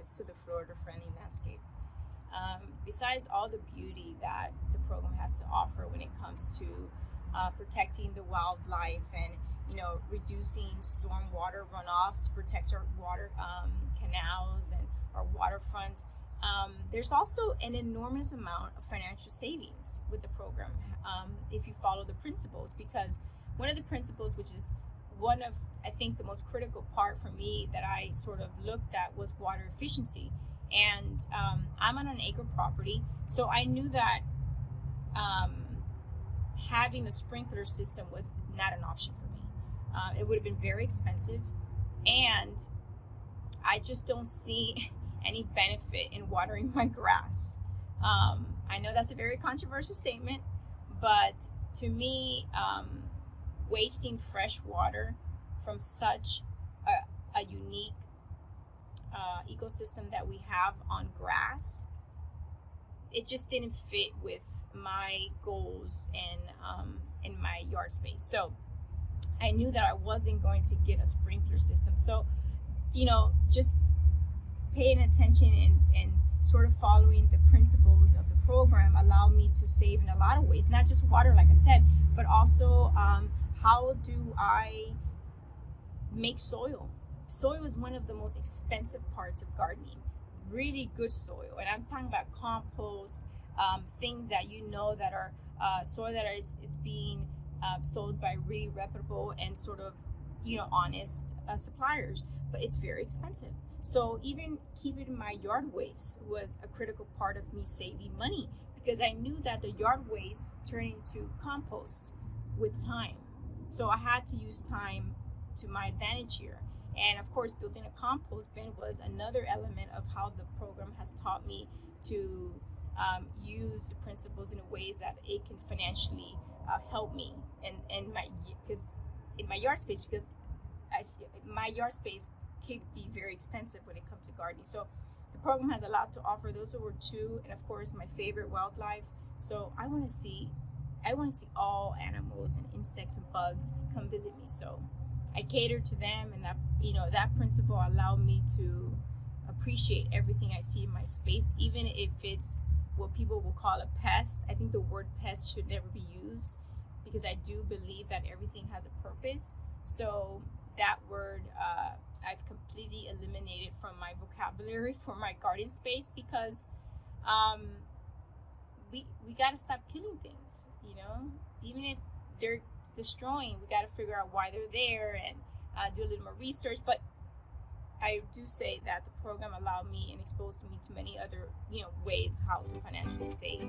adds to the Florida-friendly landscape. Besides all the beauty that the program has to offer when it comes to protecting the wildlife and reducing stormwater runoffs to protect our water canals and our waterfronts, there's also an enormous amount of financial savings with the program if you follow the principles. Because one of the principles, which is one of, I think, the most critical part for me that I sort of looked at, was water efficiency. And I'm on an acre property, so I knew that having a sprinkler system was not an option for me. It would have been very expensive, and I just don't see any benefit in watering my grass. I know that's a very controversial statement, but to me, wasting fresh water from such a unique ecosystem that we have on grass, it just didn't fit with my goals in my yard space. So I knew that I wasn't going to get a sprinkler system. So just paying attention and sort of following the principles of the program allowed me to save in a lot of ways, not just water, like I said, but also how do I make soil. Soil is one of the most expensive parts of gardening. Really good soil, and I'm talking about compost, things that that are soil that is being sold by really reputable and sort of honest suppliers, but it's very expensive. So even keeping my yard waste was a critical part of me saving money, because I knew that the yard waste turned into compost with time. So I had to use time to my advantage here. And of course, building a compost bin was another element of how the program has taught me to use the principles in ways that it can financially help me in my yard space, because my yard space could be very expensive when it comes to gardening. So the program has a lot to offer. Those were two, and of course my favorite, wildlife. So I want to see all animals and insects and bugs come visit me. So I cater to them, and that principle allowed me to appreciate everything I see in my space, even if it's what people will call a pest. I think the word pest should never be used, because I do believe that everything has a purpose. So that word I've completely eliminated from my vocabulary for my garden space, because we got to stop killing things. Even if they're destroying, we got to figure out why they're there and do a little more research. But I do say that the program allowed me and exposed me to many other ways of how to financially save.